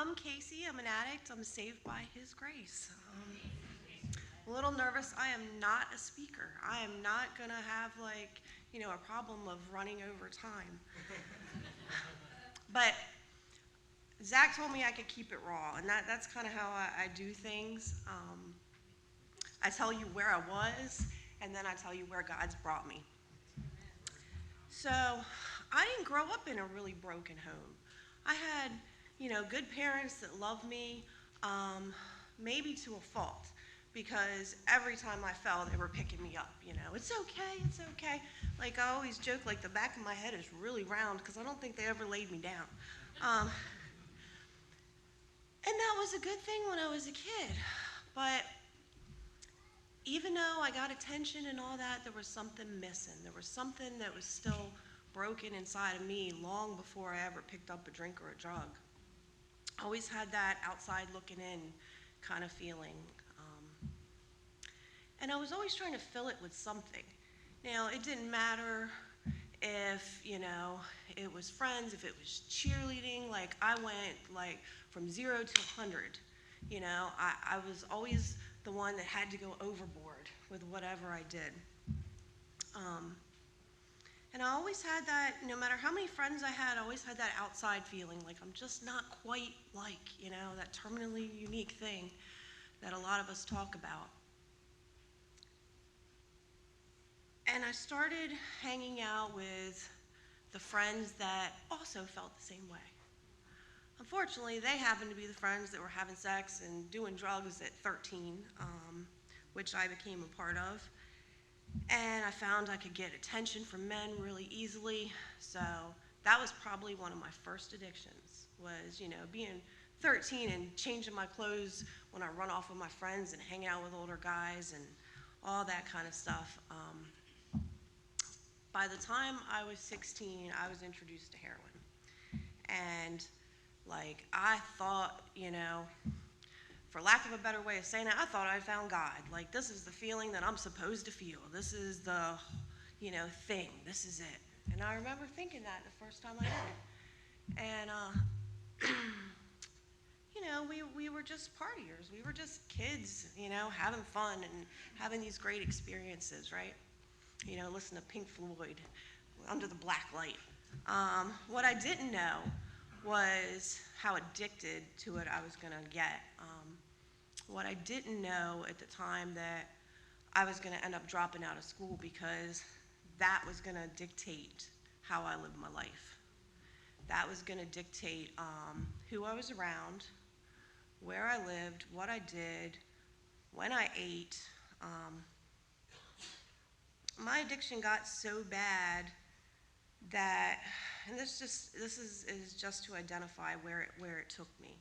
I'm Casey. I'm an addict. I'm saved by His grace. A little nervous. I am not a speaker. I am not going to have, a problem of running over time. But Zach told me I could keep it raw, and that's kind of how I do things. I tell you where I was, and then I tell you where God's brought me. So I didn't grow up in a really broken home. I had, good parents that loved me, maybe to a fault, because every time I fell, they were picking me up. It's okay, it's okay. Like I always joke, like the back of my head is really round because I don't think they ever laid me down. And that was a good thing when I was a kid. But even though I got attention and all that, there was something missing. There was something that was still broken inside of me long before I ever picked up a drink or a drug. I always had that outside looking in kind of feeling. And I was always trying to fill it with something. Now, it didn't matter if, it was friends, if it was cheerleading. Like, I went, from 0 to 100. I was always the one that had to go overboard with whatever I did. And I always had that, no matter how many friends I had, I always had that outside feeling like I'm just not quite like, that terminally unique thing that a lot of us talk about. And I started hanging out with the friends that also felt the same way. Unfortunately, they happened to be the friends that were having sex and doing drugs at 13, which I became a part of. And I found I could get attention from men really easily. So that was probably one of my first addictions, was, being 13 and changing my clothes when I run off with my friends and hanging out with older guys and all that kind of stuff. By the time I was 16, I was introduced to heroin. And I thought, for lack of a better way of saying it, I thought I found God. Like, this is the feeling that I'm supposed to feel. This is the, thing. This is it. And I remember thinking that the first time I did it. And, we were just partiers. We were just kids, having fun and having these great experiences, right? Listen to Pink Floyd, Under the Black Light. What I didn't know was how addicted to it I was going to get. What I didn't know at the time that I was going to end up dropping out of school, because that was going to dictate how I lived my life. That was going to dictate who I was around, where I lived, what I did, when I ate. My addiction got so bad that, and this is just to identify where it took me.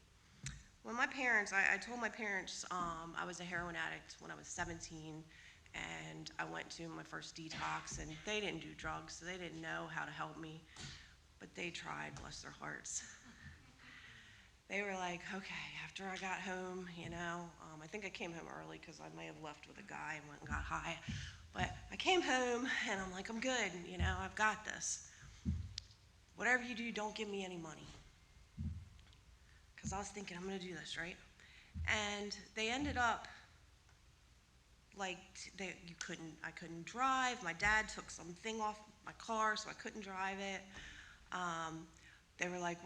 When my parents, I told my parents I was a heroin addict when I was 17, and I went to my first detox, and they didn't do drugs, so they didn't know how to help me, but they tried, bless their hearts. They were like, okay, after I got home, I think I came home early because I may have left with a guy and went and got high. But I came home, and I'm like, I'm good, I've got this. Whatever you do, don't give me any money. Because I was thinking, I'm going to do this, right? And they ended up, I couldn't drive. My dad took something off my car, so I couldn't drive it. They were like,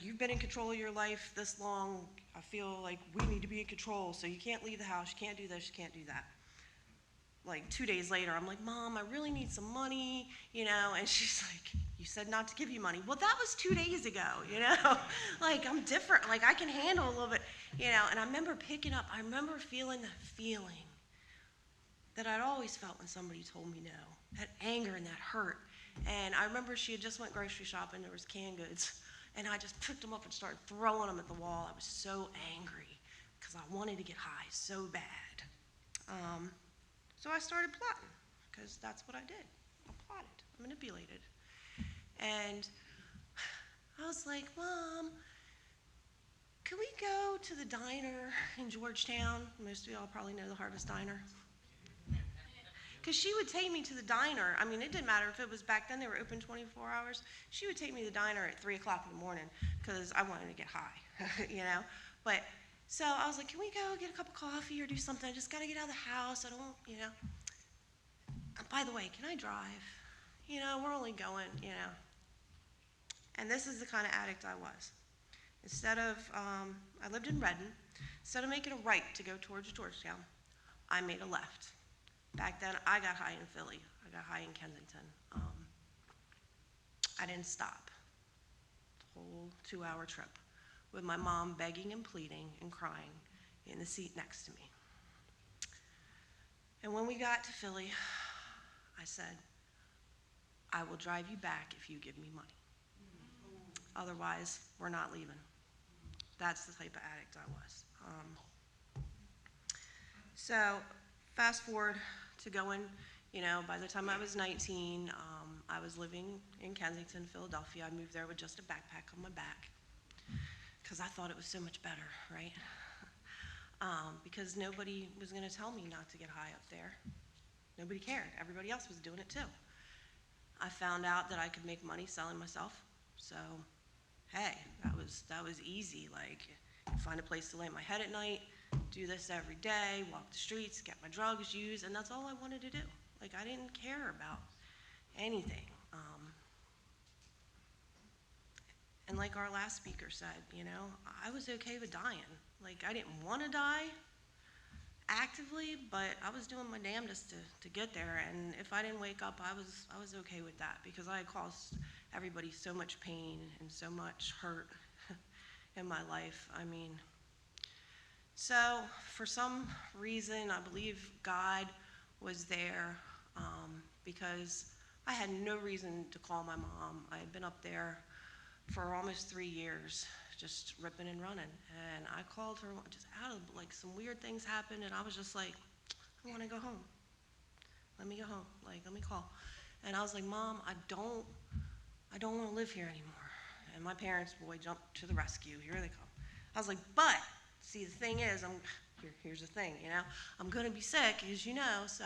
you've been in control of your life this long. I feel like we need to be in control, so you can't leave the house, you can't do this, you can't do that. 2 days later, I'm like, Mom, I really need some money, and she's like, you said not to give you money. Well, that was 2 days ago, I'm different, I can handle a little bit, and I remember feeling that feeling that I'd always felt when somebody told me no, that anger and that hurt. And I remember she had just went grocery shopping, there was canned goods, and I just picked them up and started throwing them at the wall. I was so angry because I wanted to get high so bad. So I started plotting, because that's what I did. I plotted, I manipulated. And I was like, Mom, can we go to the diner in Georgetown? Most of y'all probably know the Harvest Diner. Because she would take me to the diner. I mean, it didn't matter if it was back then, they were open 24 hours. She would take me to the diner at 3 o'clock in the morning because I wanted to get high, you know. But so I was like, can we go get a cup of coffee or do something? I just got to get out of the house. I don't, you know. By the way, can I drive? You know, we're only going, you know. And this is the kind of addict I was. Instead of, I lived in Redden. Instead of making a right to go towards Georgetown, I made a left. Back then, I got high in Philly. I got high in Kensington. I didn't stop. The whole 2-hour trip with my mom begging and pleading and crying in the seat next to me. And when we got to Philly, I said, I will drive you back if you give me money. Otherwise, we're not leaving. That's the type of addict I was. So fast forward to going, you know, by the time I was 19, I was living in Kensington, Philadelphia. I moved there with just a backpack on my back because I thought it was so much better, right? Because nobody was going to tell me not to get high up there. Nobody cared. Everybody else was doing it too. I found out that I could make money selling myself. So, hey, that was easy. Like, find a place to lay my head at night, do this every day, walk the streets, get my drugs used, and that's all I wanted to do. Like, I didn't care about anything. And like our last speaker said, you know, I was okay with dying. Like, I didn't want to die actively, but I was doing my damnedest to get there. And if I didn't wake up, I was okay with that because I had caused everybody so much pain and so much hurt in my life. I mean, so for some reason, I believe God was there because I had no reason to call my mom. I had been up there for almost 3 years, just ripping and running. And I called her just out of, like, some weird things happened, and I was just like, I want to go home. Let me go home. Like, let me call. And I was like, Mom, I don't want to live here anymore. And my parents, boy, jumped to the rescue. Here they come. I was like, but, see, the thing is, here's the thing, you know, I'm going to be sick, as you know, so,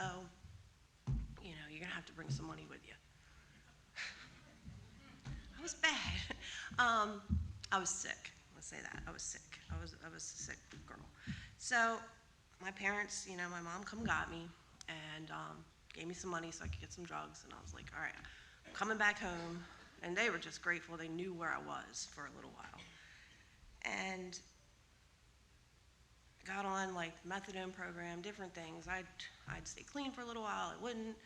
you know, you're going to have to bring some money with you. I was bad. I was sick. Let's say that. I was sick. I was a sick girl. So my parents, you know, my mom come got me and gave me some money so I could get some drugs. And I was like, all right, I'm coming back home. And they were just grateful. They knew where I was for a little while. And I got on, like, the methadone program, different things. I'd stay clean for a little while. I wouldn't.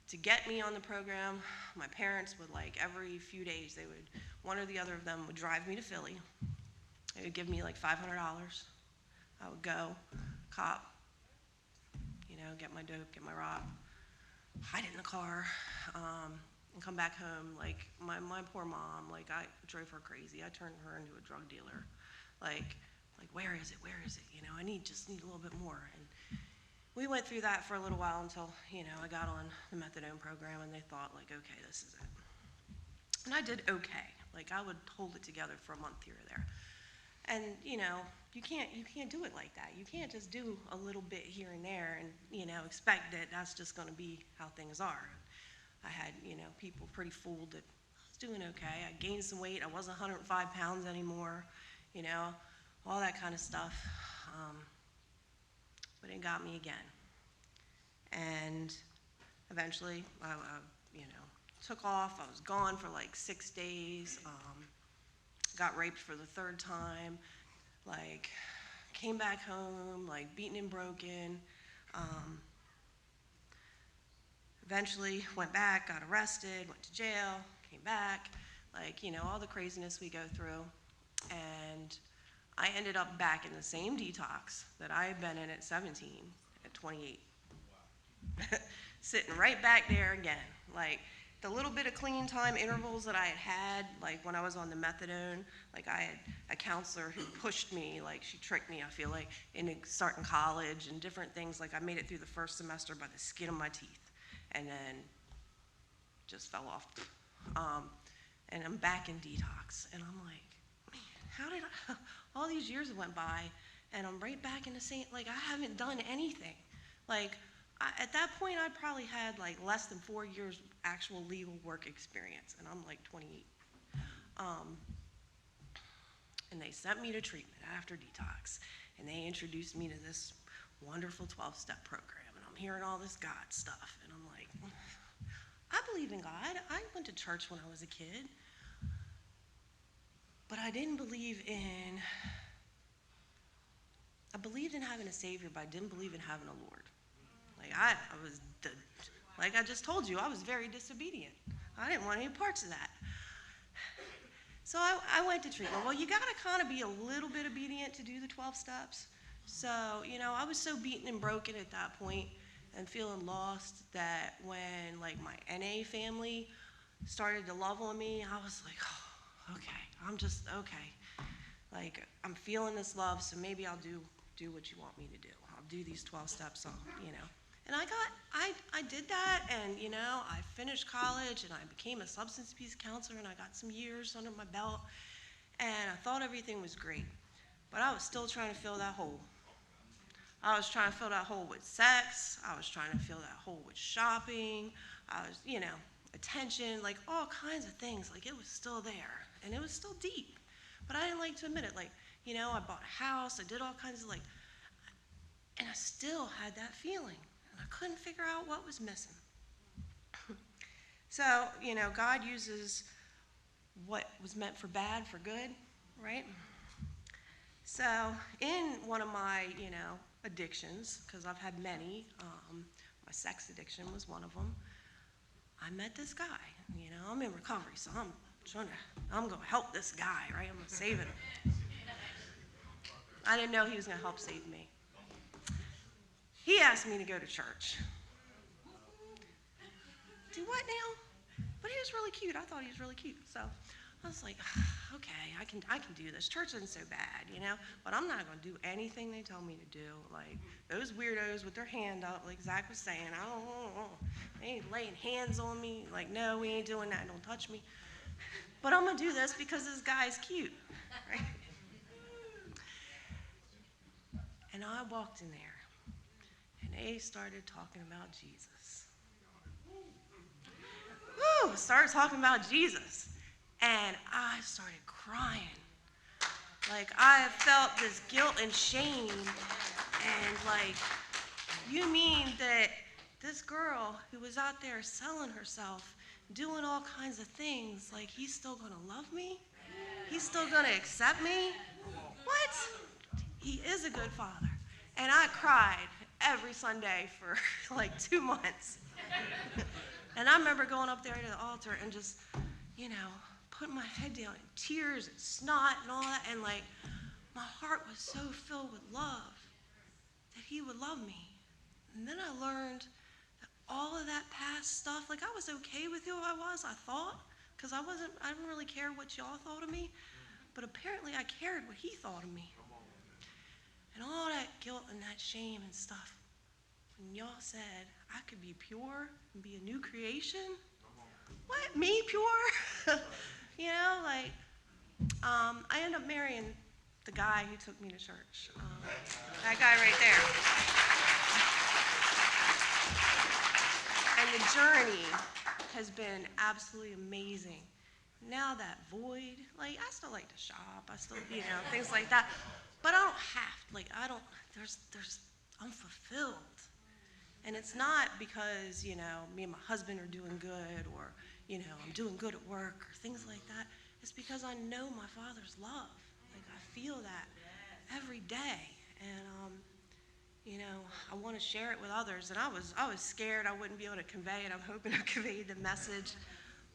To get me on the program, my parents would, like, every few days, one or the other of them would drive me to Philly. They would give me like $500. I would go, cop, you know, get my dope, get my rock, hide it in the car, and come back home. Like, my poor mom, like, I drove her crazy. I turned her into a drug dealer. Like, where is it? Where is it? You know, I just need a little bit more. And we went through that for a little while until, you know, I got on the methadone program and they thought, like, okay, this is it. And I did okay. Like, I would hold it together for a month here or there. And, you know, you can't do it like that. You can't just do a little bit here and there and, you know, expect that that's just going to be how things are. I had, you know, people pretty fooled that I was doing okay. I gained some weight. I wasn't 105 pounds anymore, you know, all that kind of stuff. But it got me again. And eventually, I you know, took off. I was gone for like 6 days. Got raped for the 3rd time. Like, came back home, like, beaten and broken. Eventually went back, got arrested, went to jail, came back. Like, you know, all the craziness we go through. And I ended up back in the same detox that I had been in at 17, at 28. Wow. Sitting right back there again. Like, the little bit of clean time intervals that I had, like when I was on the methadone, like I had a counselor who pushed me, like she tricked me, I feel like, into starting college and different things. Like, I made it through the first semester by the skin of my teeth and then just fell off. And I'm back in detox. And I'm like, man, how did all these years went by and I'm right back in the same, like, I haven't done anything. Like, at that point, I probably had like less than 4 years actual legal work experience, and I'm like 28. Um, and they sent me to treatment after detox. And they introduced me to this wonderful 12-step program. And I'm hearing all this God stuff. And I'm like, I believe in God. I went to church when I was a kid. But I didn't believe in, I believed in having a Savior, but I didn't believe in having a Lord. Like I just told you, I was very disobedient. I didn't want any parts of that. So I went to treatment. Well, you got to kind of be a little bit obedient to do the 12 steps. So, I was so beaten and broken at that point and feeling lost that when, like, my NA family started to love on me, I was like, oh, okay, okay. Like, I'm feeling this love, so maybe I'll do what you want me to do. I'll do these 12 steps, And I did that, and, I finished college, and I became a substance abuse counselor, and I got some years under my belt, and I thought everything was great. But I was still trying to fill that hole. I was trying to fill that hole with sex. I was trying to fill that hole with shopping. I was, attention, like all kinds of things. Like, it was still there, and it was still deep. But I didn't like to admit it. Like, I bought a house. I did all kinds of, and I still had that feeling. And I couldn't figure out what was missing. So, God uses what was meant for bad for good, right? So in one of my, addictions, because I've had many, my sex addiction was one of them, I met this guy. I'm in recovery, so I'm going to help this guy, right? I'm going to save him. I didn't know he was going to help save me. He asked me to go to church. Do what now? But he was really cute. I thought he was really cute. So I was like, okay, I can do this. Church isn't so bad, but I'm not going to do anything they tell me to do. Like, those weirdos with their hand up, like Zach was saying, they ain't laying hands on me. Like, no, we ain't doing that. Don't touch me. But I'm going to do this because this guy's cute, right? And I walked in there, and they started talking about Jesus. Woo! Started talking about Jesus. And I started crying. Like, I felt this guilt and shame. And, like, you mean that this girl who was out there selling herself, doing all kinds of things, like, he's still going to love me? He's still going to accept me? What? He is a good father. And I cried every Sunday for, like, 2 months. And I remember going up there to the altar and just, putting my head down in tears and snot and all that, and like my heart was so filled with love that he would love me. And then I learned that all of that past stuff, like I was okay with who I was, I thought, because I didn't really care what y'all thought of me, but apparently I cared what he thought of me. And all that guilt and that shame and stuff, when y'all said I could be pure and be a new creation, what, me pure? I ended up marrying the guy who took me to church. That guy right there. And the journey has been absolutely amazing. Now that void, like, I still like to shop. I still, things like that. But I don't have, I'm fulfilled. And it's not because, me and my husband are doing good, or, I'm doing good at work, or things like that. It's because I know my Father's love. Like, I feel that every day. And, I want to share it with others. And I was scared I wouldn't be able to convey it. I'm hoping I conveyed the message.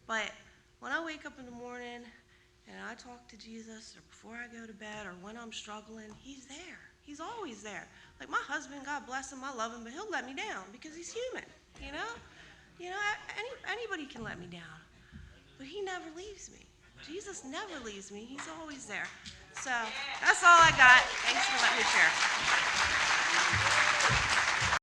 But when I wake up in the morning and I talk to Jesus, or before I go to bed, or when I'm struggling, he's there. He's always there. Like, my husband, God bless him, I love him, but he'll let me down because he's human, Anybody can let me down, but he never leaves me. Jesus never leaves me. He's always there. So that's all I got. Thanks for letting me share.